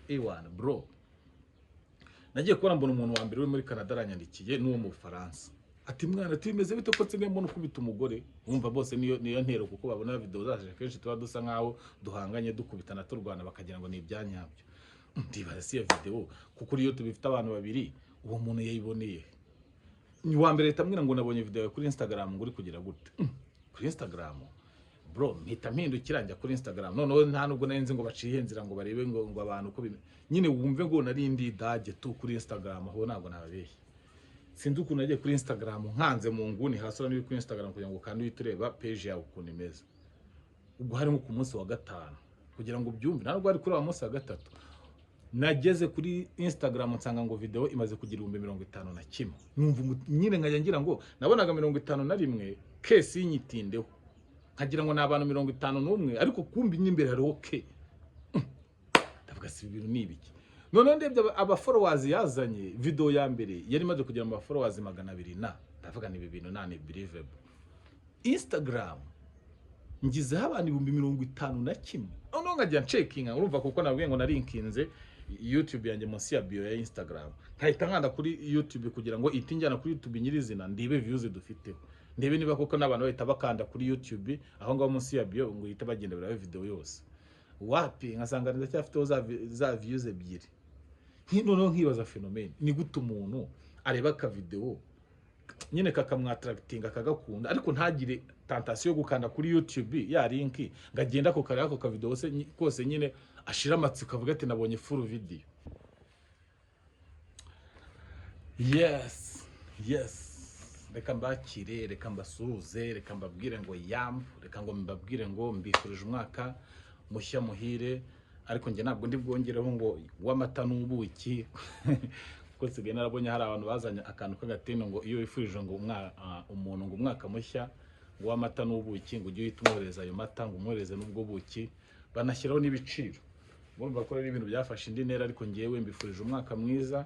ewana bro, nagiye kubona mbona umuntu wa mbere uri muri Canada aranyandikiye n'uwo mu Bufaransa, ati mwana tubimeze bite ko nsigaye mbona ukubita umugore. Wumva bose niyo ntero, kuko babona video zaje kenshi tuba dusa nkaho duhanganye dukubitana turwana bakagira ngo ni ibyanyabyo. Ndibaza si ya video kuko iyo tubifite abantu babiri uwo muntu yayiboneye. Ni wa mbere tambwira ngo nabonye video kuri Instagram ngo uri kugira gute. Kuri Instagram bro, mpita mpindukira njya kuri Instagram. Noneho nta nubwo narinzi ngo baciye inzira ngo barebe ngo abantu ko nyine wumve ngo nari ndi dage tu kuri Instagram, aho ntabwo nababeshye. Sinzi ukuntu nagiye kuri Instagram nkanze mu nguni hasi uri kuri Instagram kugira ngo kandi witureba page yawe ukuntu imeze. Ubwo harimo ku munsi wa gatanu kugira ngo ubyumve, ntabwo ari kuri wa munsi wa gatatu. Nageze kuri Instagram nsanga ngo video imaze kugira 51. Numva nyine nkajya ngira ngo nabonaga 51 case yinyitindeho, nkagira ngo nabantu 51 ariko kumbi n'imbere hari okay. Ndavuga si ibintu nibiki. None ndebye aba followers yazanye video ya mbere yari imaze kugira aba followers 200 na. Ndavuga ni ibintu nane believable. Instagram ngize abantu 51. None nkajya checkinga, urumva kuko nabwiye ngo narinkinze YouTube yanjye munsi ya bio ya Instagram. Nkahita nkanda kuri YouTube kugira ngo itinjyana kuri YouTube nyirizina ndibe views dufiteho. Ndebe niba koko n'abantu bahita bakanda kuri YouTube aho ngaho munsi ya bio ngo yita bagenda birabe video yose. Wapi nkasanga ndacyafiteho za views ebyiri. Noneho nkibaza fenomene ni gute umuntu areba ka video nyine kakamwattractinga kagakunda, ariko ntagire tentation yo gukanda kuri YouTube ya link ngagenda ko kare ako ka video kose nyine ashira amatsiko avuga ati nabonye full video. Yes, reka mbakire, reka mbasuhuze, reka mbabwire ngo reka ngo mbabwire ngo mbifurije umwaka mushya muhire, ariko nge ntabwo ndi bwongereho ngo w'amata n'ubuki kuko sigaye narabonye hari abantu bazanye akantu k'agatino ngo iyo wifurije ngo umuntu ngo umwaka mushya ngo w'amata n'ubuki ngo ujye uhita umwohereza ayo mata ngo umwohereze n'ubwo buki, banashyiraho n'ibiciro. Urumva ko ari ibintu byafashe indi ntera, ariko ngewe mbifurije umwaka mwiza.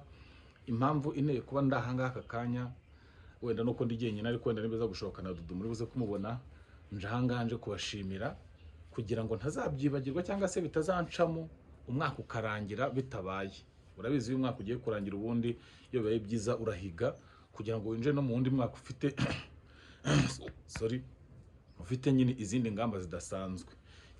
Impamvu inteye kuba ndahanga aka kanya wenda nuko ndi jyenyine, ariko wenda nibeza gushoboka na Dudu muri buze kumubona njahanganje kubashimira kugira ngo ntazabyibagirwa cyangwa se bitazancamo umwaka ukarangira bitabaye. Urabizi uyu mwaka ugiye kurangira, ubundi iyo bibaye byiza urahiga kugira ngo winje no mu wundi mwaka ufite ufite nyine izindi ngamba zidasanzwe.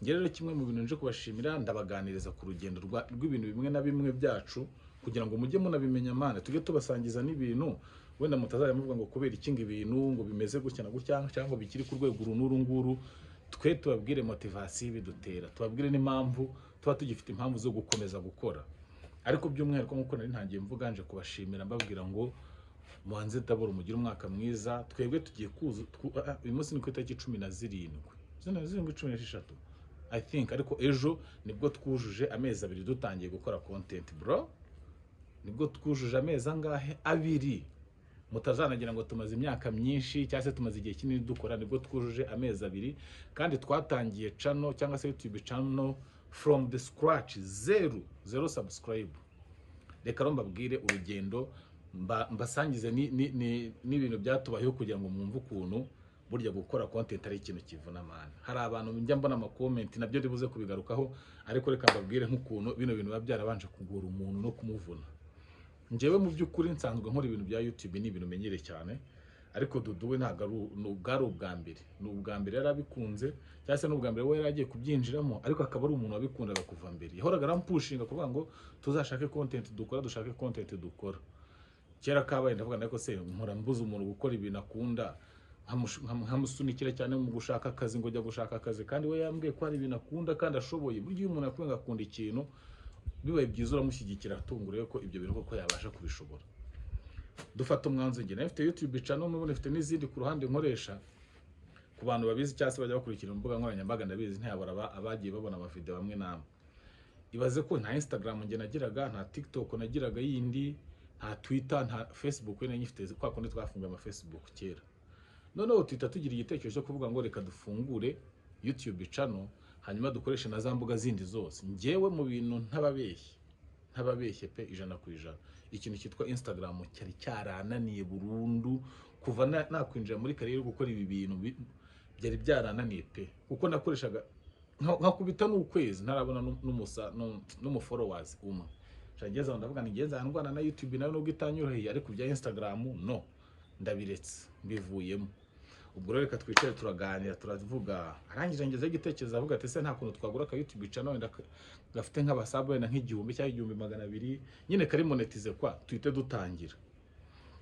Nge rero kimwe mu bintu nje kubashimira, ndabaganiriza ku rugendo rw'ibintu bimwe na bimwe byacu kugira ngo mujye munabimenya mana, tujye tubasangiza n'ibintu wenda mutazajya muvuga ngo kubera ikinga ibintu ngo bimeze gutya na gutya cyangwa bikiri ku rwego runuru nguru. Twe tubabwire motivation bidutera, tubabwire n'impamvu tuba tugifite impamvu zo gukomeza gukora. Ariko by'umwihariko nk'uko nari ntangiye mvuga nje kubashimira mbabwira ngo muhanze daboro mugire umwaka mwiza. Twebwe tugiye kuza uyu munsi ni ku itariki 17 16 I think, ariko ejo nibwo twujuje amezi 2 dutangiye gukora content bro. Nibwo twujuje amezi angahe 2, mutazanagira ngo tumaze imyaka myinshi cyangwa se tumaze igihe kinini dukora. Nibwo twujuje amezi 2 kandi twatangiye channel cyangwa se YouTube channel from the scratch, zero subscribe. Reka mbabwire urugendo mbasangize n'ibintu byatubayeho kugira ngo mwumve ukuntu burya gukora content ari ikintu kivuna mana. Hari abantu njya mbona ama comment nabyo ndibuze kubigarukaho, ariko reka mbabwire nk'ukuntu bino bintu babyarabanje kugura umuntu no kumuvuna. Njewe mu by'ukuri nsanzwe nkora ibintu bya YouTube, ni ibintu menyere cyane, ariko Dudu we ntago ari ubwa mbere. Ni ubwa mbere yarabikunze cyangwa se n'ubwa mbere we yaragiye kubyinjiramo, ariko akaba ari umuntu wabikundaga kuva mbere. Yahoraga arampushinga kuvuga ngo tuzashake content dukora, dushake content dukora. Kera kabaye ndavuga ndako se nkora mbuza umuntu gukora ibintu akunda, nkamusunikira cyane mu gushaka akazi ngo jya gushaka akazi, kandi we yambwiye ko ari ibintu akunda kandi ashoboye. Buryo umuntu akwenga akunda ikintu bibaye byiza uramushyigikira atungure ko ibyo bintu koko yabasha kubishobora. Dufata umwanzuro nge nafite YouTube channel n'ubundi mfite n'izindi ku ruhande nkoresha. Ku bantu babizi cyangwa se bajya bakurikira imbuga nkoranyambaga ndabizi ntiyabara abagiye babona amavideo bamwe namwe. Ibaze ko nta Instagram nge nagiraga, nta TikTok nagiraga yindi, nta Twitter, nta Facebook we nyifite kwa kundi twafunguye ama Facebook kera. Noneho tuhita tugira igitekerezo cyo kuvuga ngo reka dufungure YouTube channel hanyuma dukoreshe na za mbuga zindi zose. Ngewe mu bintu ntababeshye pe 100%, ikintu cyitwa Instagram cyari cyarananiye burundu kuva nakwinjira muri kariyeri gukora ibi bintu byari byarananiye pe, kuko nakoreshaga nkakubita n'ukwezi ntarabona n'umufollowers umwe shageza ndavuga ni ngeze ndwana na YouTube nayo nubwo itanyoroheye ariko bya Instagram no ndabiretse mbivuyemo. Ubwo rero reka twicare turaganira turavuga arangije ngeze igitekerezo avuga ati se nta kuntu twagura ka YouTube channel wenda gafite nk'abasabu wenda nk'igihumbi cyangwa 1200 nyine kari monetize kwa tuhite dutangira.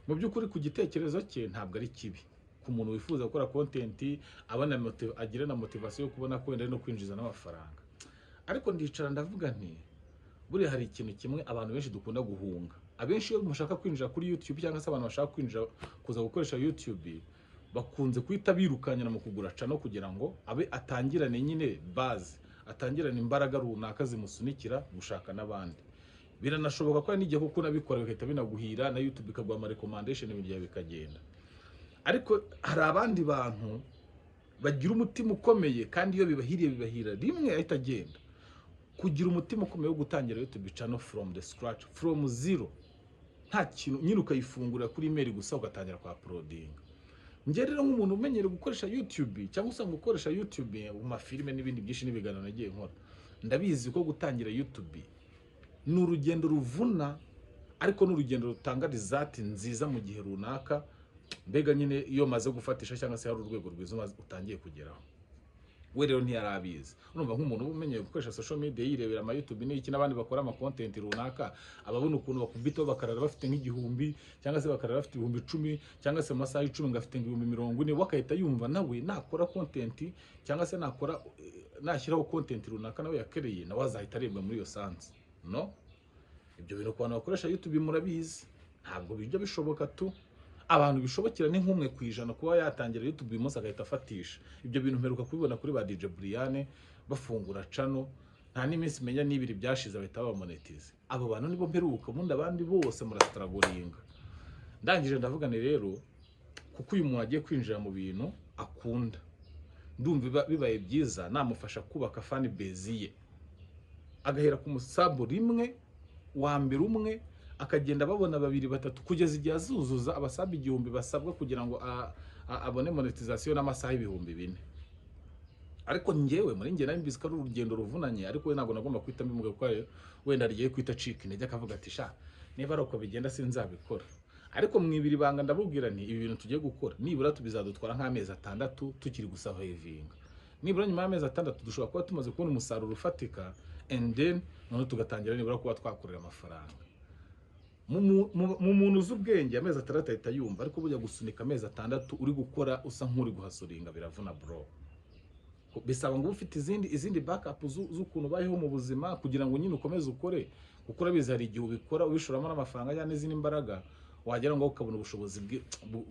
Mu by'ukuri ku gitekerezo cye ntabwo ari kibi ku muntu wifuza gukora content abana agira na motivation yo kubona ko wenda no kwinjiza n'amafaranga. Ariko ndicara ndavuga nti buri hari ikintu kimwe abantu benshi dukunda guhunga. Abenshi iyo mushaka kwinjira kuri YouTube cyangwa se abantu bashaka kwinjira kuza gukoresha YouTube bakunze kwita birukanyana mu kugura channel kugira ngo abe atangirane nyine base, atangirane imbaraga runaka zimusunikira gushaka n'abandi. Biranashoboka ko n'igihe kuko nabikora bigahita binaguhira na YouTube ikaguha ama recommendation ibintu bikagenda. Ariko hari abandi bantu bagira umutima ukomeye kandi iyo bibahira rimwe ahita agenda. Kugira umutima ukomeye wo gutangira YouTube channel from the scratch, from zero, nta kintu nyine ukayifungura kuri email gusa ugatangira kwa uploading. Nge rero nk'umuntu umenyere gukoresha YouTube cyangwa usanga ukoresha YouTube mu mafilime n'ibindi byinshi n'ibiganiro nagiye nkora, ndabizi ko gutangira YouTube ni urugendo ruvuna ariko n'urugendo rutanga result nziza mu gihe runaka. Mbega nyine iyo maze gufatisha cyangwa se hari urwego rwiza utangiye kugeraho. We rero ntiyarabizi. Urumva nk'umuntu umenyeye gukoresha social media yirebera ama YouTube n'iki n'abandi bakora ama content runaka ababona ukuntu bakubitaho bakarara bafite nk'igihumbi cyangwa se bakarara bafite 10,000 cyangwa se amasaha 10 ngafite 40,000 wakahita yumva nawe nakora content cyangwa se nashyiraho content runaka nawe yakereye nawe azahita arebwa muri iyo sanse. No, ibyo bintu ku bantu bakoresha YouTube murabizi ntabwo bijya bishoboka tu. Abantu bishobokera ni nk'umwe kwijana kuba yatangira YouTube uyu munsi agahita afatisha. Ibyo bintu mperuka kubibona kuri ba DJ Brian bafungura channel nta n'iminsi menya n'ibiri byashize bahita bamonetize. Abo bantu nibo mperuka mundi abandi bose murastragoringa. Ndangije ndavuga ni rero kuko uyu muntu agiye kwinjira mu bintu akunda, ndumva bibaye byiza namufasha kubaka fan base ye agahera ku musabu rimwe wa mbere umwe akagenda babona 2 3 kugeza igihe azuzuza abasabi 1000 basabwa kugira ngo abone monetization n'amasaha 4,000. Ariko ngewe muri nge nari mbizi ko ari urugendo ruvunanye ariko we ntabwo nagomba kwita mbimuga ko wenda rigiye kwita cika intege akavuga ati sha niba ari uko bigenda sinzabikora. Ariko mwibiri banga ndabubwira nti ibi bintu tugiye gukora nibura tubizadutwara nk'amezi 6 tukiri gusavinga. Nibura nyuma y'amezi 6 dushobora kuba tumaze kubona umusaruro ufatika and then none tugatangira nibura kuba twakorera amafaranga. Mu muntu z'ubwenge amezi 6 ahita yumva ariko bujya gusunika amezi 6 uri gukora usa nk'uri guhasoringa biravuna bro. Bisaba ngo ufite izindi backup z'ukuntu bayeho mu buzima kugira ngo nyine ukomeze ukore gukora bizari igihe ubikora ubishoramo n'amafaranga cyane n'izindi mbaraga wagera ngo ukabona ubushobozi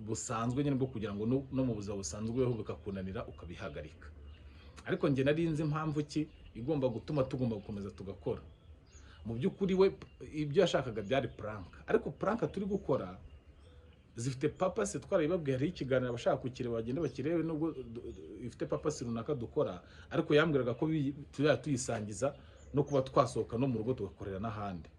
busanzwe nyine bwo kugira ngo no mu buzima busanzweho bikakunanira ukabihagarika. Ariko nge narinzi impamvu ki igomba gutuma tugomba gukomeza tugakora. Mu by'ukuri we ibyo yashakaga byari prank, ariko prank turi gukora zifite purpose. Twarabibabwiye hari ikiganiro abashaka kukireba bagenda bakirebe nubwo ifite purpose runaka dukora, ariko yambwiraga ko tuyisangiza no kuba twasohoka no mu rugo tugakorera n'ahandi.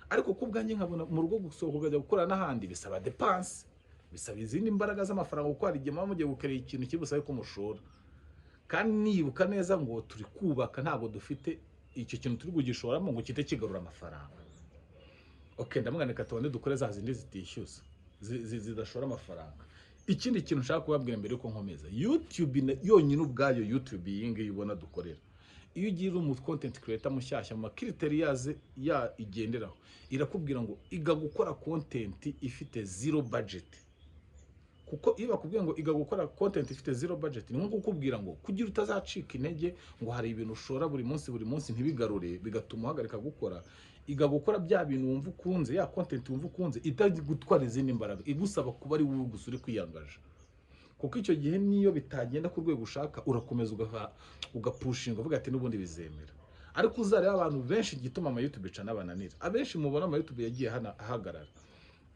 Ariko kubwanjye nkabona mu rugo gusohoka ukajya gukora n'ahandi bisaba dépense, bisaba izindi mbaraga z'amafaranga kuko hari igihe mugiye gukorera ikintu kibusabe ko mushora. Kandi nibuka neza ngo turi kubaka ntabwo dufite icyo kintu turi kugishoramo ngo kite kigarura amafaranga. Okay, ndamwaneka tubone dukore za zindi zitishyuza zidashora amafaranga. Ikindi kintu nshaka kubabwira mbere yuko nkomeza, YouTube yonyine ubwayo YouTube yingi yibona dukorera. Iyo ugira umu content creator mushyashya mu criterias ya igenderaho irakubwira ngo iga gukora content ifite zero budget. Kuko iyo bakubwiye ngo iga gukora content ifite zero budget ni nko kukubwira ngo kugira utazacika intege ngo hari ibintu ushora buri munsi ntibigarure bigatuma uhagarika gukora. Iga gukora bya bintu wumva ukunze, ya content wumva ukunze itazi gutwara izindi mbaraga, igusaba kuba ari wowe gusa uri kwiyangaje. Kuko icyo gihe niyo bitagenda ku rwego ushaka urakomeza ugapushinga uvuga ati n'ubundi bizemera. Ariko uzareba abantu benshi gituma ama YouTube cana bananira. Abenshi mubona ama YouTube yagiye ahagarara.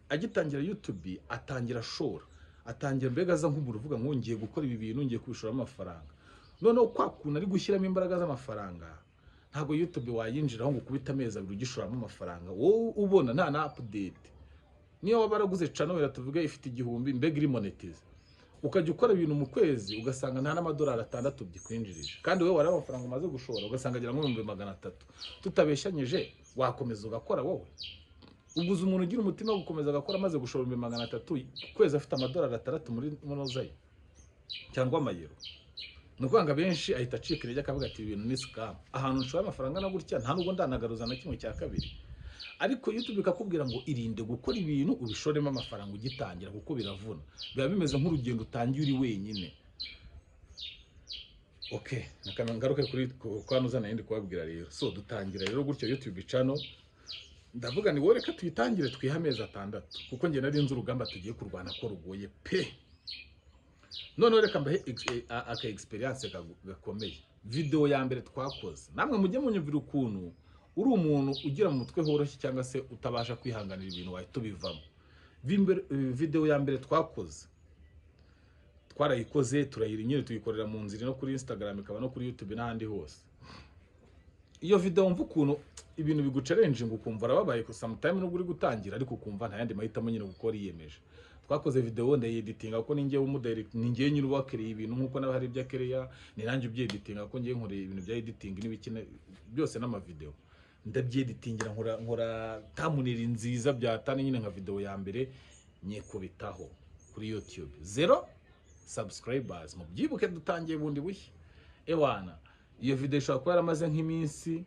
Agitangira YouTube atangira shora, atangira mbega za nk'umuntu uvuga ngo ngiye gukora ibi bintu ngiye kubishora amafaranga. Noneho kwa kuntu ari gushyiramo imbaraga z'amafaranga ntago YouTube wayinjiraho ngo kubita ameza urugishoramo amafaranga. Wowe ubona nta update. Niyo wabaraguze channel iratuvuga ifite 1000 mbega iri monetize. ukajya ukora ibintu mu kwezi ugasanga nta n'amadolari 6 byikwinjirije, kandi wowe waraba amafaranga umaze gushora ugasanga agira nko 300. tutabeshanyije wakomeza ugakora wowe. Uguze umuntu ugira umutima wo gukomeza agakora amaze gushora 300 kwezi afite amadolari 6 muri monozayi cyangwa amayero. Nukwanga benshi ahita acika intege akavuga ati ibintu ni scam. Ahantu nshora amafaranga na gutya nta nubwo ndanagaruza na kimwe cya kabiri. Ariko YouTube ikakubwira ngo irinde gukora ibintu ubishoremo amafaranga ugitangira kuko biravuna. Biba bimeze nk'urugendo utangiye uri wenyine. Okay, ngaruke kuri kwanuza nandi kubabwira rero. So dutangira rero gutyo YouTube channel. Ndavuga ni wowe reka tuyitangire twihameze 6 kuko nge nari nzi urugamba tugiye kurwana ko rugoye pe. None reka mbahe aka experience gakomeye. Video ya mbere twakoze, namwe mujye munyumvira ukuntu uri umuntu ugira mu mutwe horoshye cyangwa se utabasha kwihanganira ibintu wahita ubivamo. Video ya mbere twakoze twarayikoze turayiri nyine tuyikorera mu nzira no kuri Instagram ikaba no kuri YouTube n'ahandi hose. Iyo video mvu ukuntu ibintu biguchallenge ukumva arababaye ko sometime nubwo uri gutangira ariko ukumva nta yandi mahitamo nyine gukora yiyemeje. Twakoze video ndayieditinga kuko ninjye w'umudirect ninjye nyine ubakereye ibintu nkuko naba hari ibyakereya ni nanjye ubyeditinga kuko ngiye nkoreye ibintu bya editing n'ibikine byose n'ama video ndabyeditingira nkora thumbnail nziza byatane nyine nka video ya mbere nyekubitaho kuri YouTube 0 subscribers mu byibuke dutangiye bundi bushya ewana. Iyo video ishobora kuba yaramaze nk'iminsi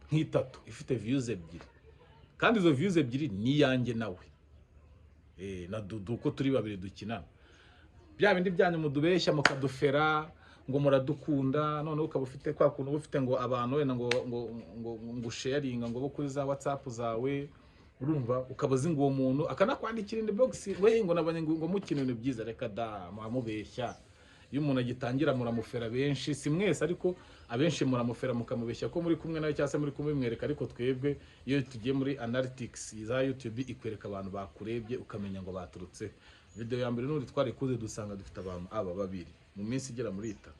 nk'itatu ifite views 2 kandi izo views 2 ni yanjye nawe na Dudu ko turi babiri dukinana. Bya bindi byanyu mudubeshya mukadufera ngo muradukunda none ukaba ufite kwa kuntu ufite ngo abantu wenda ngo sharinga ngo bo kuri za WhatsApp zawe urumva ukabaza ngo uwo muntu akanakwandikira indi box we ngo nabanye ngo mukinene byiza reka da mubeshya. Iyo umuntu agitangira muramufera benshi si mwese ariko abenshi muramufera mukamubeshya ko muri kumwe nawe cyase muri kumwe mwereka, ariko twebwe iyo tugiye muri analytics za YouTube ikwereka abantu bakurebye ukamenya ngo baturutse. Video ya mbere n'uri twarikuze dusanga dufite abantu aba babiri mu minsi igera muri 3.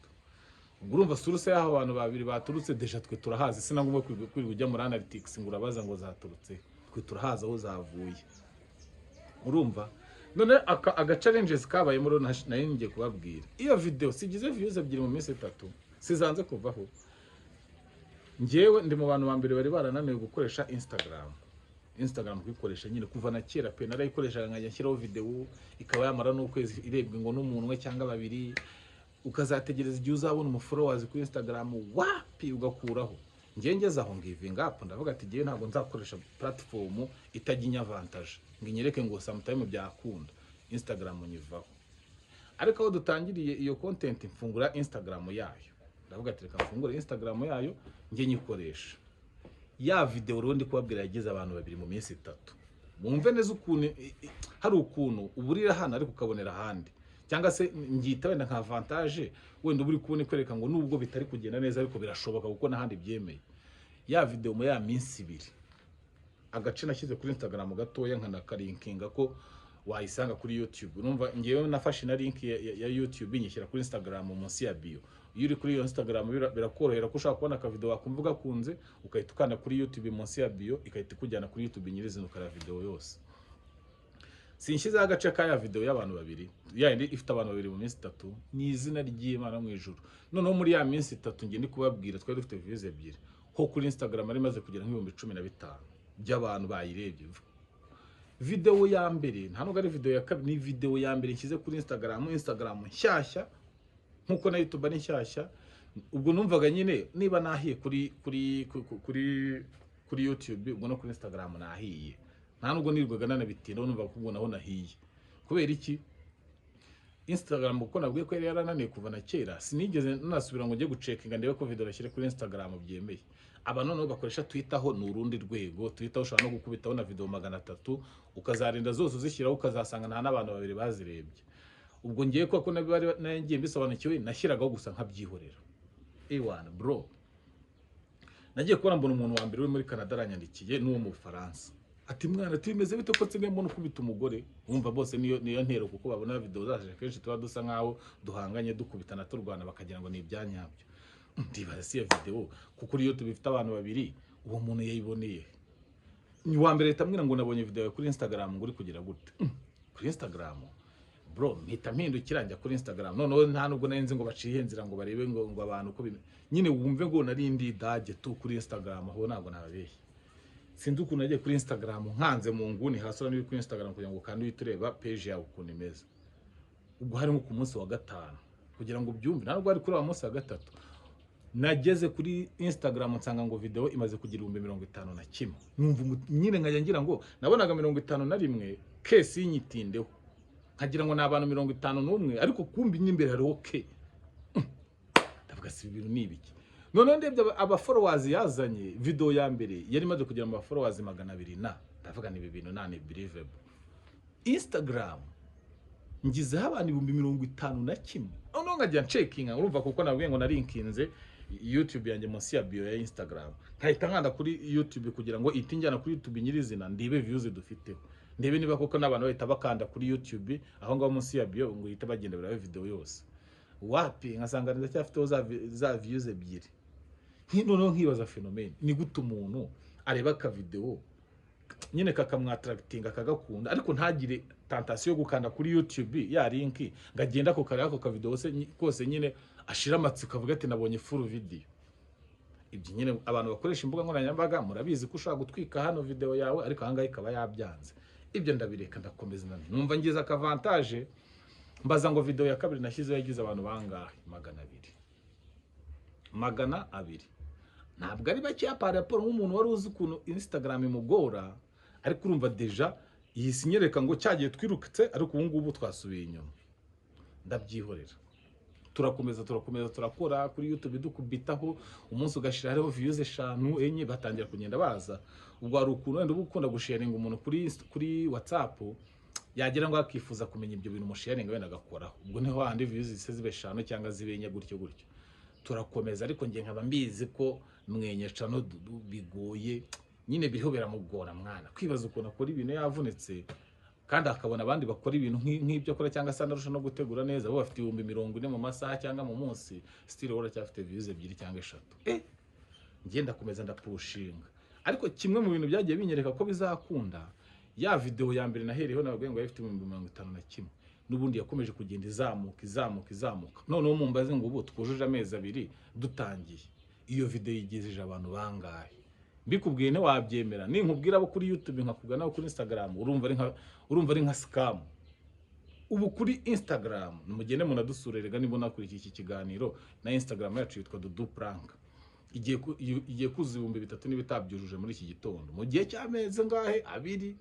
Ubwo urumva source y'aho abantu babiri baturutse deja twe turahazi, sinangomba kujya muri analytics ngo urabaza ngo zaturutse, twe turahaza aho zavuye urumva. None aga challenges kabaye muri nayo ngiye kubabwira. Iyo video sigize views 2 mu minsi 3 sizanze kuvaho. Ngewe ndi mu bantu bambere bari barananiwe gukoresha Instagram kwikoresha nyine kuva na kera pe narayikoresha nkajya nshyiraho video ikaba yamara n'ukwezi irebwe ngo n'umuntu umwe cyangwa babiri, ukazategereza igihe uzabona umufollowers kuri Instagram wapi ugakuraho. Ngiye ngeze aho ngiving up ndavuga ati ngiye ntabwo nzakoresha platform itaginya avantage ngo inyereke ngo sometime byakunda Instagram nyivaho. Ariko aho dutangiriye iyo content mfungura Instagram yayo ndavuga ati reka mfungure Instagram yayo ngiye nyikoresha. Ya video rundi kubabwira yagize abantu babiri mu minsi 3. Mumve neza ukuntu hari ukuntu uburira hano ariko ukabonera handi cyangwa se ngita wenda nka avantage wenda uburi kubone kwereka ngo nubwo bitari kugenda neza ariko birashoboka kuko nahandi byemeye. Ya video mu ya minsi 2 agace nashyize kuri Instagram gatoya nkana kalinkinga ko wayisanga kuri YouTube. Urumva ngiyewe nafashe na link ya YouTube nyishyira kuri Instagram munsi ya bio. Iyo uri kuri iyo Instagram birakorohera ko ushaka kubona ka video wakumvuga kunze ukahita ukanda kuri YouTube munsi ya bio ikahita kujyana kuri YouTube nyirizina ukara video yose. Sinshyize agace ka ya video y'abantu babiri yandi ifite abantu babiri mu minsi 3 ni izina ry'Imana mu ijuru. Noneho muri ya minsi 3 ngiye ndi kubabwira twari dufite views 2 ho kuri Instagram ari maze kugera nk'ibihumbi 15 by'abantu bayirebye. Video ya mbere nta nubwo ari video ya kabiri, ni video ya mbere nshyize kuri Instagram nshyashya nkuko na YouTube ari nshyashya. Ubwo numvaga nyine niba nahiye kuri YouTube ubwo no kuri Instagram nahiye. Nta nubwo nirwaga nanabitinda numva ko ubwo naho nahiye. Kubera iki Instagram kuko nabwiye ko yari yarananiye kuva na kera sinigeze nasubira ngo njye gucekinga ndebe ko video nashyire kuri Instagram byemeye. Abantu none bakoresha Twitter ho ni urundi rwego. Twitter ushobora no gukubitaho na video 300 ukazarinda zose uzishyiraho ukazasanga nta n'abantu babiri bazirebye. Ubwo ngiye ko nagiye mbisobanukiwe nashyiragaho gusa nkabyihorera. Ewana bro, nagiye kubona mbona umuntu wa mbere we muri Canada aranyandikiye n'uwo mu Faransa ati mwana timeze bite ko nsigaye mbona ukubita umugore. Umva bose niyo ntero kuko babona video zaje kenshi tuba dusa nkaho duhanganye dukubitana turwana bakagira ngo ni ibyanyabyo. Ndibaza si video kuko iyo tubifite abantu babiri uwo muntu yayiboneye. Ni wa mbere tamwira ngo nabonye video kuri Instagram ngo uri kugira gute kuri Instagram bro mpita mpindukira njya kuri Instagram noneho nta nubwo narinzi ngo baciye inzira ngo barebe ngo abantu uko nyine wumve ngo nari ndi dage tu kuri Instagram aho ntabwo nababeshye sinzi ukuntu nagiye kuri Instagram nkanze mu nguni hasura n'uri kuri Instagram kugira ngo kandi witureba page yawe ukuntu imeze ubwo hari nko ku munsi wa gatanu kugira ngo byumve ntabwo ari kuri wa munsi wa gatatu nageze kuri Instagram nsanga ngo video imaze kugira 51 numva nyine nkajya ngira ngo nabonaga 51 kesi y'inyitindeho nkagira ngo nabantu 51 ariko kumbi nyimbere hariho ke ndavuga si ibintu nibiki none ndebye aba followers yazanye video ya mbere yari maze kugira ama followers 200 na ndavuga ni ibintu nane believable Instagram ngizeho abantu 51 none nkajya checkinga urumva kuko nabwiye ngo narinkinze YouTube yanjye munsi ya bio ya Instagram nkahita nkanda kuri YouTube kugira ngo itinjyana kuri YouTube nyirizina ndibe views dufiteho ndebe niba koko nabantu bahita bakanda kuri YouTube aho ngaho munsi ya bio ngo ihita bagenda birabe video yose wapi nkasanga ndacyafiteho za views ebyiri noneho nkibaza fenomene ni gute umuntu areba ka video nyine kakamwattractinga kagakunda ariko ntagire tentation yo gukanda kuri YouTube ya link ngagenda ko kareba ko ka video kose nyine ashira amatsiko avuga ati nabonye full video ibyo nyine abantu bakoresha imbuga nkoranyambaga murabizi ko ushaka gutwika hano video yawe ariko ahangaye ikaba yabyanze ibyo ndabireka ndakomeza numva ngize akavantage mbaza ngo video ya kabiri nashyizeho yagize abantu bangahe 200 ntabwo ari bake ya rapport nk'umuntu wari uzi ukuntu Instagram imugora ariko urumva deja iyi sinyereka ngo cyagiye twirukitse ariko ubu ngubu twasubiye inyuma ndabyihorera turakomeza turakora kuri YouTube dukubitaho umunsi ugashira hariho views 5 enye batangira kugenda baza ubwo ari ukuntu wenda ubukunda gusharinga umuntu kuri WhatsApp yagira ngo akifuza kumenya ibyo bintu musharinga wenda agakoraho ubwo niho handi views zibe 5 cyangwa zibenye gutyo turakomeza ariko nge nkaba mbizi ko mwenye cano bigoye nyine biriho biramugora mwana kwibaza ukuntu akora ibintu yavunitse kandi akabona abandi bakora ibintu nk'ibyo akora cyangwa se anarusha no gutegura neza bo bafite 40 mu masaha cyangwa mu munsi still wora cyafite views 2 cyangwa 3 ngenda komeza ndapushinga ariko kimwe mu bintu byagiye binyereka ko bizakunda ya video ya mbere nahereho nabwo ngo yafite 51 nubundi yakomeje kugenda izamuka noneho mumbaze ngo ubu twujuje amezi 2 dutangiye iyo video yigejeje abantu bangahe mbikubwiye ne wabyemera ninkubwira abo kuri YouTube nkakugana kuri Instagram urumva ari nka scam ubu kuri Instagram numugende munadusurerega nibona kuri iki kiganiro na Instagram yacu yitwa Dudu Prank igiye kuza 3000 n'ibitabyujuje muri iki gitondo mu gihe cy'amezi ngahe 2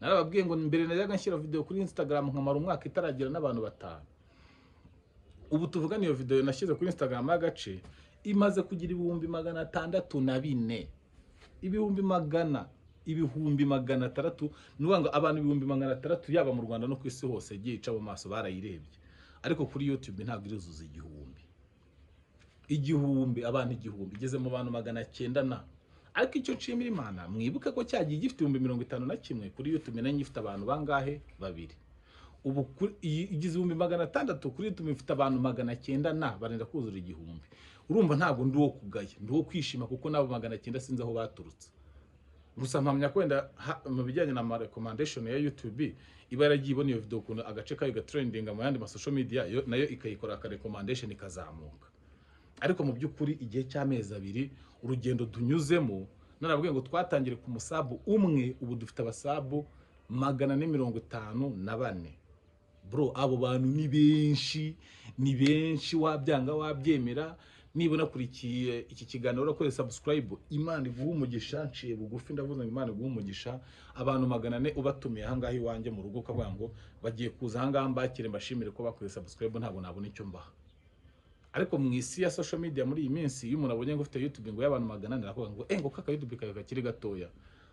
narababwiye ngo mbere najyaga nshyira video kuri Instagram nkamara umwaka itaragira n'abantu 5 ubu tuvugana iyo video nashyize kuri Instagram y'agace imaze kugira 604 ibihumbi 600 nuwanga abantu 600 yaba mu Rwanda no ku isi hose gica mu maso barayirebye ariko kuri YouTube ntabwo irizuza igihumbi abantu igeze mu bantu 900 na ariko icyo nshimira Imana mwibuke ko cyagiye gifite 51 kuri YouTube nanyi ifite abantu bangahe 2 ubu igize 600 kuri YouTube ifite abantu 900 na barenda kuzura igihumbi urumva ntabwo ndi wo kugaya ndi wo kwishima kuko nabo 900 sinzi aho baturutse gusa mpamya kwenda mu bijyanye na recommendation ya YouTube iba yaragiye ibona iyo video kuno agace kayo ga trending mu yandi ma social media nayo ikayikora ka recommendation ikazamuka ariko mu byukuri igihe cy'amezi 2 urugendo dunyuzemo narabwiye ngo twatangire ku musabu umwe ubu dufite abasabu 454 bro abo bantu ni benshi wabyanga wabyemera nibona kuri iki kiganiro urakore subscribe Imana iguha umugisha nciye bugufi ndavuze Imana iguha umugisha abantu 400 ubatumiye ahangahe iwanjye mu rugo kavuga ngo bagiye kuza ahangaha mbakire mbashimire ko bakore subscribe ntabwo nabona icyo mbaha ariko mu isi ya social media muri iyi minsi iyo umuntu abonye ngo ufite YouTube ngo y'abantu 400 aravuga ngo ngo kaka YouTube kayo kakiri gatoya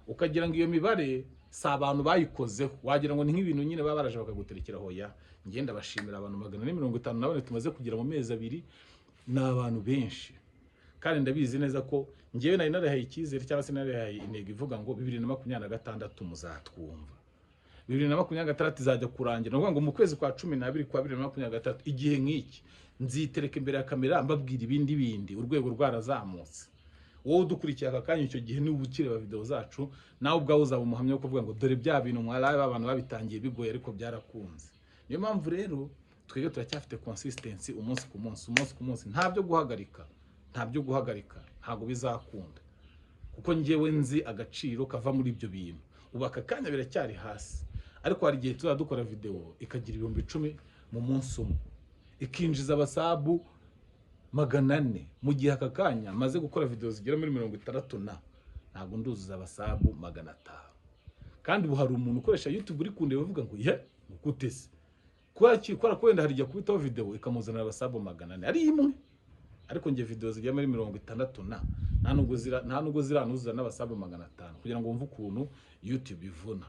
ukagira ngo iyo mibare sa abantu bayikozeho wagira ngo ni nk'ibintu nyine baba baraje bakaguterekera hoya ngenda bashimira abantu 450 nabone tumaze kugira mu mezi 2 n'abantu benshi kandi ndabizi neza ko ngiye nari narahaye ikizere cyangwa se narahaye intego ivuga ngo 2026 muzatwumva 2026 izajya kurangira no ngo mu kwezi kwa 12 kwa 2023 igihe nk'iki nzitereka imbere ya kamera mbabwira ibindi urwego rwarazamutse wowe dukurikiye aka kanya icyo gihe n'ubukire ba video zacu nawe ubwawe uzaba umuhamya wo kuvuga ngo dore bya bintu mwaraye abantu babitangiye bigoye ariko byarakunze niyo mpamvu rero twebwe turacyafite consistency umunsi ku munsi, ntabyo guhagarika, ntabwo bizakunda, kuko njyewe nzi agaciro kava muri ibyo bintu. Ubu aka kanya biracyari hasi, ariko hari igihe tuzadukora video ikagira 10,000 mu munsi umwe, ikinjiza abasabu 400, mu gihe aka kanya maze gukora video zigera muri 60 ntabwo nduzuza abasabu 500. Kandi ubu hari umuntu ukoresha YouTube uri kundeba uvuga ngo ye gutese kwara kwenda hari igihe kubitaho video ikamuzanira abasabu 400 ari imwe, ariko nge video zigera muri 60 nta nubwo ziranuzuza n'abasabu 500, kugira ngo wumve ukuntu YouTube ivuna.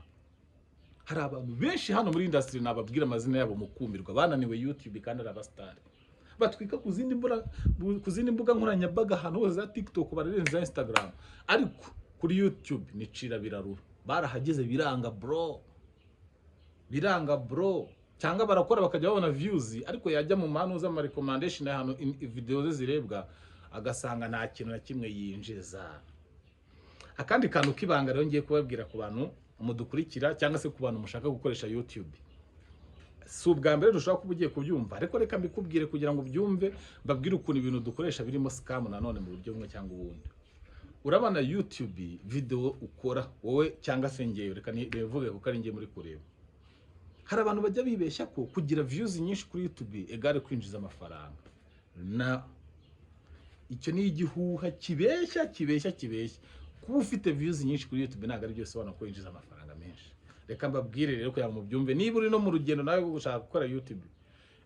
Hari abantu benshi hano muri industry nababwira amazina yabo mukumirwa, bananiwe YouTube kandi ari abastar, batwika ku zindi mbuga nkoranyambaga ahantu hose za TikTok, bararenza Instagram, ariko kuri YouTube nicira birarura, barahageze biranga bro, cyangwa barakora bakajya babona views, ariko yajya mu manu z'ama recommendation ahantu video ze zirebwa agasanga nta kintu na kimwe yinjiza. Akandi kantu kibanga rero ngiye kubabwira ku bantu umudukurikira cyangwa se ku bantu mushaka gukoresha YouTube, si ubwa mbere dushobora kuba ugiye kubyumva, ariko reka mbikubwire kugira ngo ubyumve, mbabwire ukuntu ibintu dukoresha birimo scam nanone mu buryo bumwe cyangwa ubundi. Urabona YouTube video ukora wowe cyangwa se ngewe, reka nivuge kuko ari ngiye muri kureba, hari abantu bajya bibeshya ko kugira views nyinshi kuri YouTube egare kwinjiza amafaranga. Na icyo ni igihuha kibeshya. Kuba ufite views nyinshi kuri YouTube ntabwo ari byose ubona ko yinjiza amafaranga menshi. Reka mbabwire rero kugira ngo mubyumve, niba uri no mu rugendo nawe gushaka gukora YouTube,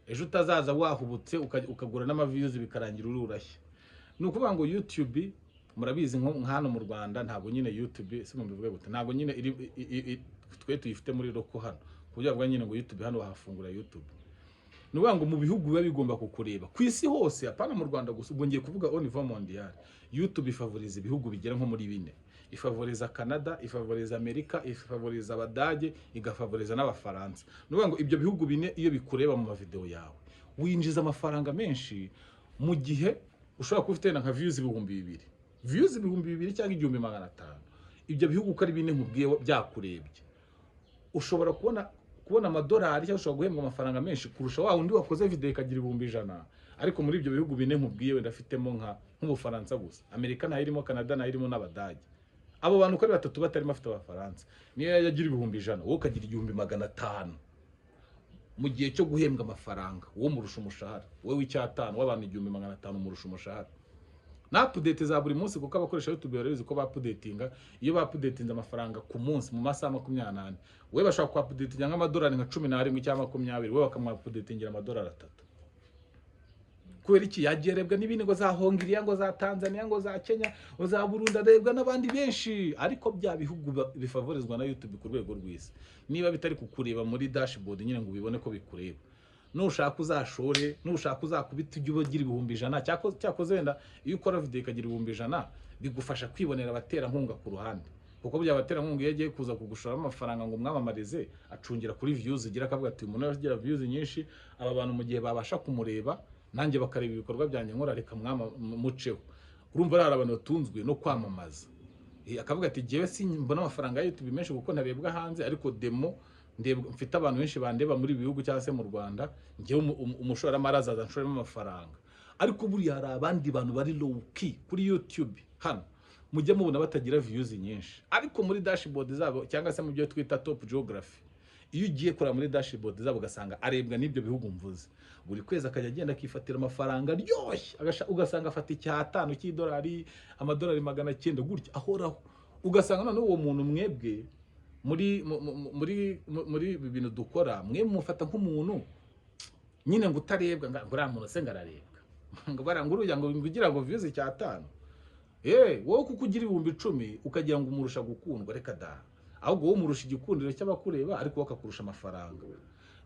ejo utazaza wahubutse ukagura n'ama views bikarangira ururashye. Ni ukuvuga ngo YouTube murabizi nko hano mu Rwanda ntabwo nyine YouTube se mbivuge gute, ntabwo nyine twe tuyifite muri roko hano, kuburyo bwa nyine ngo YouTube hano bahafungura YouTube. Nuvuga ngo mu bihugu biba bigomba kukureba ku isi hose, apana mu Rwanda gusa, ubwo ngiye kuvuga au niveau mondial. YouTube ifavoriza ibihugu bigera nko muri 4, ifavoriza Canada, ifavoriza Amerika, ifavoriza Abadage, igafavoriza n'Abafaransa. Nuvuga ngo ibyo bihugu 4 iyo bikureba mu video yawe winjiza amafaranga menshi, mu gihe ushobora kufite nka views 2,000 cyangwa 1,500. Ibyo bihugu uko ari 4 nkubwiye byakurebye, ushobora kubona amadolari cyangwa ushobora guhembwa amafaranga menshi kurusha wa undi wakoze video ikagira 1,100. Ariko muri ibyo bihugu 4 nkubwiye wenda afitemo nk'Ubufaransa gusa, Amerika nayirimo, Canada nayirimo n'Abadage. Abo bantu uko ari 3 batarimo afite Abafaransa, niyo yagira 1,100 wowe ukagira 1,500 mu gihe cyo guhembwa amafaranga, wowe murusha umushahara, wowe w'icyatanu w'abantu 1,500 murusha umushahara. Na update za buri munsi, kuko abakoresha YouTube barabizi ko bapudetinga, iyo bapudetinze amafaranga ku munsi mu masaha 28, wewe bashaka ku updatinga nk'amadolari nka 11 cyangwa 20, wewe bakamupudetingira amadolari 3. Kubera iki? Yagerebwa n'ibindi ngo za Hongiriya, ngo za Tanzania, ngo za Kenya, ngo za Burundi, arebwa n'abandi benshi, ariko bya bihugu bifavorizwa na YouTube ku rwego rw'isi. Niba bitari kukureba muri dashboard nyine ngo ubibone ko bikureba, nushaka uzashore, nushaka uzakubita ujye ugira 1,100. Cyakoze wenda iyo ukora video ikagira 1,100 bigufasha kwibonera abatera nkunga ku ruhande, kuko bya batera nkunga iyo agiye kuza kugushora amafaranga ngo mwamamarize, acungira kuri views gira, akavuga ati umuntu yagira views nyinshi, aba bantu mu gihe babasha kumureba nanjye bakareba ibikorwa byanjye nkora, reka muceho. Urumva ari abantu batunzwe no kwamamaza, akavuga ati jewe simbona amafaranga ya YouTube menshi kuko narebwa hanze, ariko demo mfite abantu benshi bandeba muri bihugu cyangwa se mu Rwanda, ngiye umushora maraza nshoremo amafaranga. Ariko buri hari abandi bantu bari low key kuri YouTube hano, mujye mubona batagira views nyinshi, ariko muri dashboard zabo cyangwa se mu byo twita top geography, iyo ugiye kora muri dashboard zabo ugasanga arebwa n'ibyo bihugu mvuze, buri kwezi akajya agenda akifatira amafaranga aryoshye, ugasanga afata icyatanu cy'idolari, amadolari 900 gutya ahoraho. Ugasanga none uwo muntu mwebwe muri ibintu dukora, mwe mufata nk'umuntu nyine ngo utarebwa, ngo uriya muntu se ngararebwa, ngo baranguruya ngo ngira ngo views 5. Wowe kuko ugira 10,000 ukagira ngo umurusha gukundwa, reka da, ahubwo wowe umurusha igikundiro cy'abakureba, ariko wakakurusha amafaranga.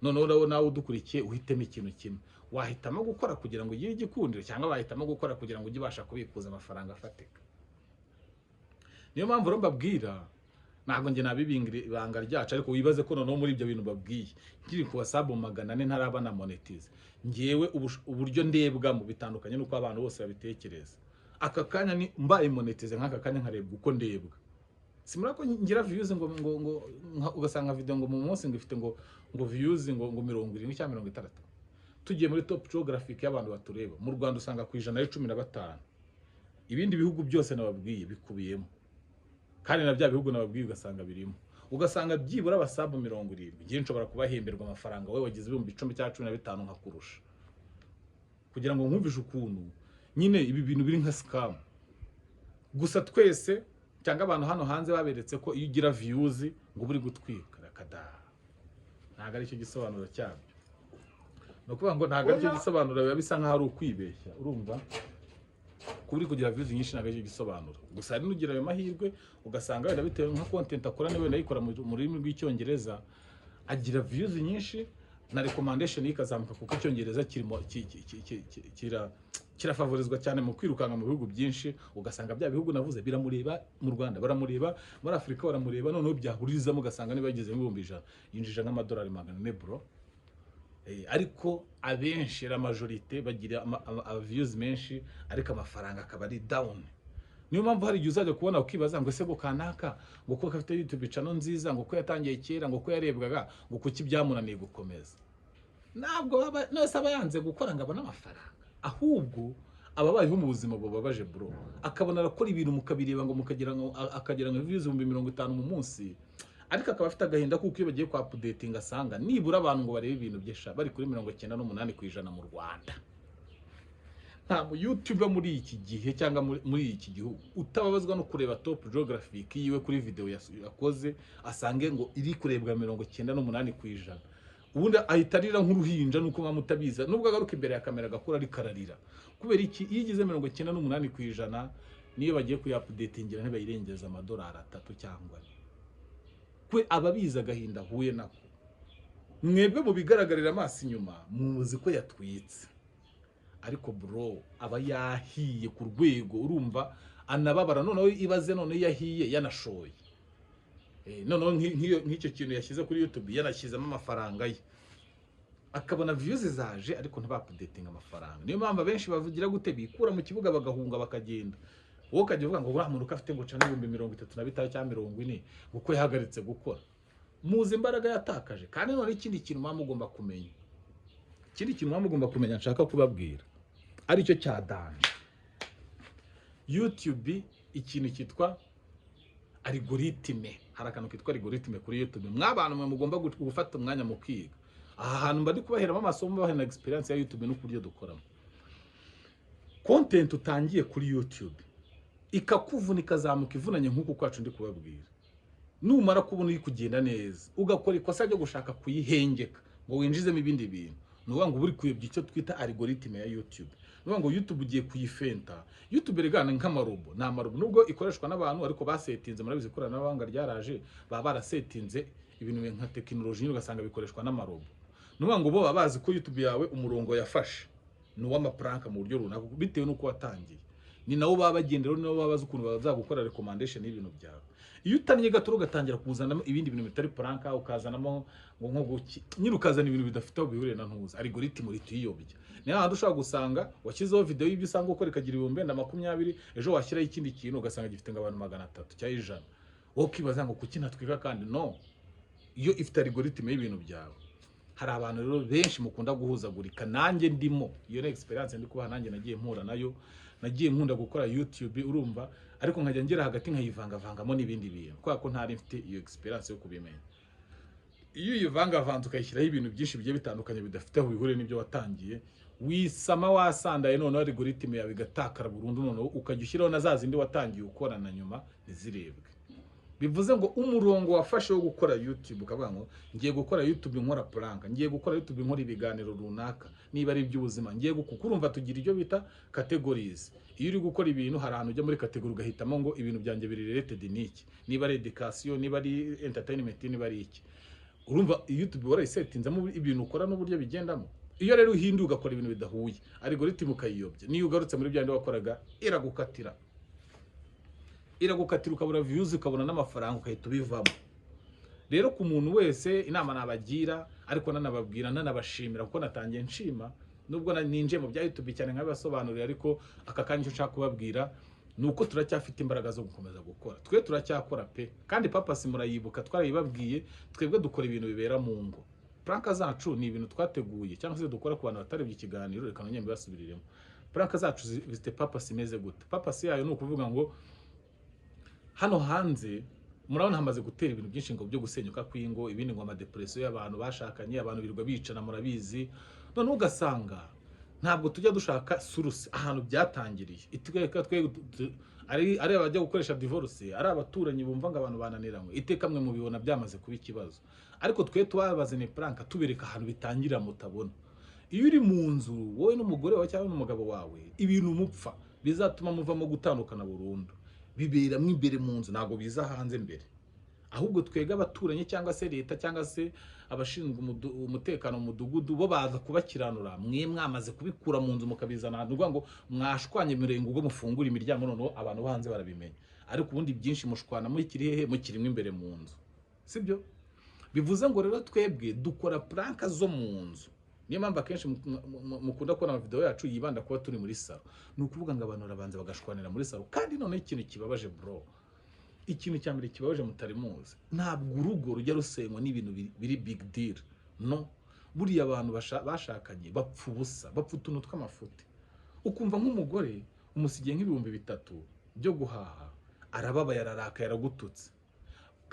Noneho nawe udukurikiye uhitemo ikintu kimwe, wahitamo gukora kugira ngo ugire igikundiro, cyangwa wahitamo gukora kugira ngo ujye ubasha kubikuza amafaranga afatika. Niyo mpamvu rero mbabwira, ntabwo nge nabibingira ibanga ryacu, ariko wibaze ko noneho muri ibyo bintu babwiye nkiri ku WhatsApp 400 ntaraba na monetize. Ngewe uburyo ndebwa mu bitandukanye nuko abantu bose babitekereza. Aka kanya ni mbaye monetize nk'aka kanya nkarebwa uko ndebwa. simura ko ngira views ugasanga video ngo mu munsi ngo ifite ngo views ngo 70 cyangwa 60. Tugiye muri top geographic y'abantu batureba mu Rwanda usanga ku ijana ari 15. Ibindi bihugu byose nababwiye bikubiyemo, kandi na bya bihugu nababwiye ugasanga birimo, ugasanga byibura abasabu 70. Ngiye nshobora kubahemberwa amafaranga wowe wagize ibihumbi 10 cyangwa 15 nkakurusha, kugira ngo nkumvishe ukuntu nyine ibi bintu biri nka scam. Gusa twese cyangwa abantu hano hanze baberetse ko iyo ugira views ngo buri gutwika rakada, ntago ari cyo gisobanuro cyabyo. No kuvuga ngo ntago ari cyo gisobanuro, biba bisa nkaho ari ukwibeshya. Urumva kuri kugira views nyinshi ntago ari cyo gisobanuro. Gusa hari nugira ayo mahirwe ugasanga wenda bitewe nka content akora niwe nayikora mu rurimi rw'icyongereza, agira views nyinshi na recommendation ikazamuka, kuko icyongereza kirimo kirafavorizwa cyane mu kwirukanga mu bihugu byinshi. Ugasanga bya bihugu navuze biramureba, mu Rwanda baramureba, muri Afrika baramureba, noneho byahurizamo ugasanga niba yageze mu 100,000 yinjije nk'amadolari 400 bro. Ariko abenshi la majorité bagira views menshi ariko amafaranga akaba ari down. Niyo mpamvu hari igihe uzajya kubona ukibaza ngo ese go kanaka ngo ko kafite YouTube channel nziza, ngo ko yatangiye kera, ngo ko yarebwaga, ngo kuki byamunaniye gukomeza. Ntabwo nose aba yanze gukora ngo abone amafaranga, ahubwo ababayeho mu buzima bubabaje bro, akabona arakora ibintu mukabireba ngo akagira ngo views 50 mu munsi, ariko akaba afite agahinda kuko iyo bagiye kwa updating asanga nibura abantu ngo barebe ibintu byesha bari kuri 98% mu Rwanda. Nta mu YouTube muri iki gihe cyangwa muri iki gihugu utababazwa no kureba top geographic yiwe kuri video yakoze asange ngo iri kurebwa 98%. Ubundi ahitarira nk'uruhinja nuko mwamutabiza, nubwo agaruka imbere ya kamera gakura ari kararira. Kubera iki yigize 98% niyo bagiye kuya updatingira ntibayirengeza amadolari 3 cyangwa kwe ababiza gahinda huye nako. Mwebwe mu bigaragarira amaso inyuma muzi ko yatwitse, ariko bro aba yahiye ku rwego urumva anababara. Noneho ibaze none yahiye yanashoye, noneho nk'icyo kintu yashyize kuri YouTube yanashyizemo amafaranga ye, akabona views zaje ariko ntibapdating amafaranga. Niyo mpamvu benshi bavugira gute bikura mu kibuga bagahunga bakagenda. Wowe ukajya uvuga ngo uriya muntu afite ngo cana 35 cyangwa 40 kuko yahagaritse gukora. Muzi imbaraga yatakaje. Kandi none ikindi kintu mugomba kumenya, ikindi kintu mugomba kumenya nshaka kubabwira ari cyo cyadanje. YouTube ikintu kitwa algoritme, hari akantu kitwa algoritme kuri YouTube. Mwabantu mwe mugomba gufata umwanya mu kwiga. Aha hantu mba ndi kubaheramo amasomo bahana experience ya YouTube n'ukuryo dukoramo. Content utangiye kuri YouTube ikakuvuna ikazamuka ivunanye nk'uko kwacu ndi kubabwira, numara kubona iri kugenda neza ugakora ikosa ryo gushaka kuyihengeka ngo winjizemo ibindi bintu, nuvuga ngo buri kuyobya icyo twita algoritme ya YouTube. Nuvuga ngo YouTube ugiye kuyifenta. YouTube regana nk'amarobo, na amarobo nubwo ikoreshwa n'abantu ariko basetinze, murabizi ikoranabuhanga ryaraje baba barasetinze ibintu nka technology ugasanga bikoreshwa n'amarobo. Nuvuga ngo bo babazi ko YouTube yawe umurongo yafashe n'uw'amapranka mu buryo runaka bitewe nuko watangiye, ni nawo babagendera, ni nawo babaza ukuntu bazagukora recommendation y'ibintu byawe. Iyo utanye gato ugatangira kuzanamo ibindi bintu bitari pranka, ukazanamo ngo nkoguki nyine ukazana ibintu bidafite aho bihuriye na ntuza, algoritme uri tuyiyobya. Ni handi ushaka gusanga washyizeho video y'ibyo usanga ukora ikagira 20 ejo washyiraho ikindi kintu ugasanga gifite abantu 300 cyangwa 100. Wowe kibaza ngo kuki natwika kandi no, iyo ifite algoritme y'ibintu byawe. Hari abantu rero benshi mukunda guhuzagurika, nanjye ndimo iyo na experience ndi kuba nanjye nagiye mpura nayo, nagiye nkunda gukora YouTube urumva, ariko nkajya ngera hagati nkayivangavangamo n'ibindi bintu kwa ko ntari mfite iyo experience yo kubimenya. Iyo uyivangavanga ukayishyiraho ibintu byinshi bigiye bitandukanye bidafite aho bihure n'ibyo watangiye, wisama wasandaye noneho algoritme yawe igatakara burundu, noneho ukajya ushyiraho na zazindi watangiye ukorana nyuma ntizirebwe. Bivuze ngo umurongo wafashe wo gukora YouTube ukavuga ngo ngiye gukora YouTube nkora prank, ngiye gukora YouTube nkora ibiganiro runaka, niba ari iby'ubuzima ngiye gukurumva tugira ibyo bita categories. Iyo uri gukora ibintu hari ahantu ujya muri category ugahitamo ngo ibintu byanjye biri related n'iki, niba ari education, niba ari entertainment, niba ari iki. Urumva YouTube warayisetinzamo ibintu ukora n'uburyo bigendamo. Iyo rero uhinduye ugakora ibintu bidahuye, algoritme ukayiyobya, niyo ugarutse muri byandi wakoraga iragukatira ukabura views, ukabona n'amafaranga ukahita ubivamo. Rero ku muntu wese inama nabagira, ariko nanababwira nanabashimira kuko natangiye nshima nubwo ninje mu bya YouTube cyane nkabasobanurira, ariko aka kanya cyo nshaka kubabwira nuko turacyafite imbaraga zo gukomeza gukora. Twe turacyakora pe, kandi papa simurayibuka twarayibabwiye, twebwe dukora ibintu bibera mu ngo. Pranka zacu ni ibintu twateguye cyangwa se dukora ku bantu batarebye ikiganiro, reka nanye mbasubiriremo. Pranka zacu zifite papa simeze gute? Papa si yayo nuko uvuga ngo hano hanze murabona hamaze gutera ibintu byinshi ngo byo gusenyuka kw'ingo, ibindi ngo amadepression y'abantu bashakanye, abantu birirwa bicana murabizi. None ugasanga ntabwo tujya dushaka suruse ahantu byatangiriye. Iteka ari abajya gukoresha divorce, ari abaturanyi bumva ngo abantu bananiranywe, iteka mwe mubibona byamaze kuba ikibazo. Ariko twe twabazane pranka tubereka ahantu bitangira mutabona. Iyo uri mu nzu wowe n'umugore wawe cyangwa n'umugabo wawe, ibintu mupfa bizatuma muvamo gutandukana burundu, bibera mwe imbere mu nzu, ntago biza hanze mbere. Ahubwo twega abaturanyi cyangwa se leta cyangwa se abashinzwe umutekano mu mudugudu bo baza kubakiranura, mwe mwamaze kubikura mu nzu mukabizana ahantu, uvuga ngo mwashwanye mirengo ubwo mufungura imiryango, none abantu hanze barabimenya. Ariko ubundi byinshi mushwana muri kiri hehe, mukiri imbere mu nzu, sibyo? Bivuze ngo rero twebwe dukora pranka zo mu nzu. Niyo mpamvu akenshi mukunda kubona amavideo yacu yibanda kuba turi muri salo. Ni ukuvuga ngo abantu barabanza bagashwanira muri salo. Kandi none ikintu kibabaje bro, ikintu cya mbere kibabaje mutari muzi, ntabwo urugo rujya rusenywa n'ibintu biri big deal. No, buriya abantu bashakanye bapfa ubusa, bapfa utuntu tw'amafuti. Ukumva nk'umugore umusigiye nk'ibihumbi 3 byo guhaha, arababaye, araraka, yaragututse.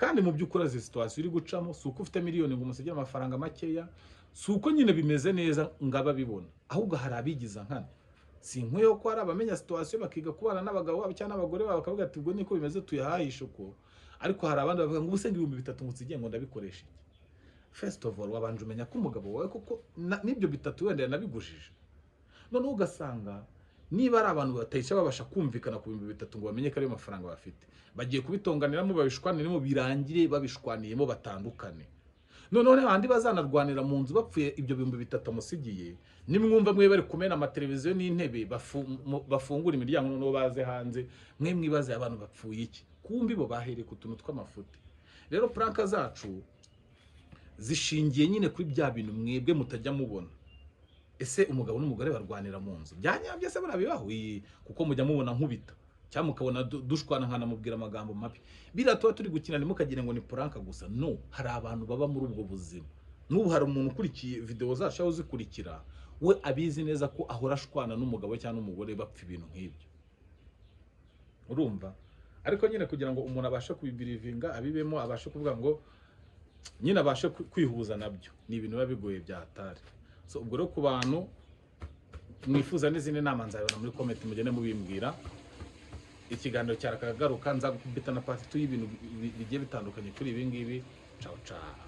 Kandi mu by'ukuri izi situation iri gucamo suko ufite miliyoni ngo umusigiye amafaranga makeya, suko nyine bimeze neza ngaba bibona. Ahubwo hari abigiza nkana. Sinkweyo ko ari abamenya situation bakiga kubana n'abagabo babo cyangwa n'abagore babo, bakavuga ati ubwo niko bimeze tuyahahisha uko. Ariko hari abandi bavuga ngo ubuse 3,000 ngusigiye ngo ndabikoresha iki? First of all wabanje umenya ko umugabo wawe koko n'ibyo 3 wenda yanabigujije. None ugasanga niba ari abantu batahisha babasha kumvikana ku 3,000 ngo bamenye ko ari amafaranga bafite, bagiye kubitonganiramo babishwaniremo, birangire babishwaniyemo batandukane. None abandi bazanarwanira mu nzu bapfuye ibyo 3,000 musigiye, nimwumva mwe bari kumena amateleviziyo n'intebe bafungura imiryango, none baze hanze mwe mwibaze abantu bapfuye iki? Kumbi bo bahereye ku tuntu tw'amafuti. Rero pranka zacu zishingiye nyine kuri bya bintu mwebwe mutajya mubona. Ese umugabo n'umugore barwanira mu nzu byanyabye se barabibaho? Kuko mujya mubona nkubita cyangwa mukabona dushwana nkana mubwira amagambo mabi. Biratuba turi gukina ntimukagira ngo ni pranka gusa. No, hari abantu baba muri ubwo buzima. N'ubu hari umuntu ukurikiye video zacu aho zikurikira, we abizi neza ko ahora ashwana n'umugabo cyangwa n'umugore bapfa ibintu nk'ibyo. Urumva? Ariko nyine kugira ngo umuntu abashe kubibirivinga, abibemo, abashe kuvuga ngo nyine abashe kwihuza nabyo, ni ibintu biba bigoye bya hatari. So ubwo rero ku bantu mwifuza n'izindi nama nzabona muri comment mugende mubimbwira. Ikiganiro cyarakagaruka, nza gukubita na part 2 y'ibintu bigiye bitandukanye kuri ibi ngibi. Ciao ciao.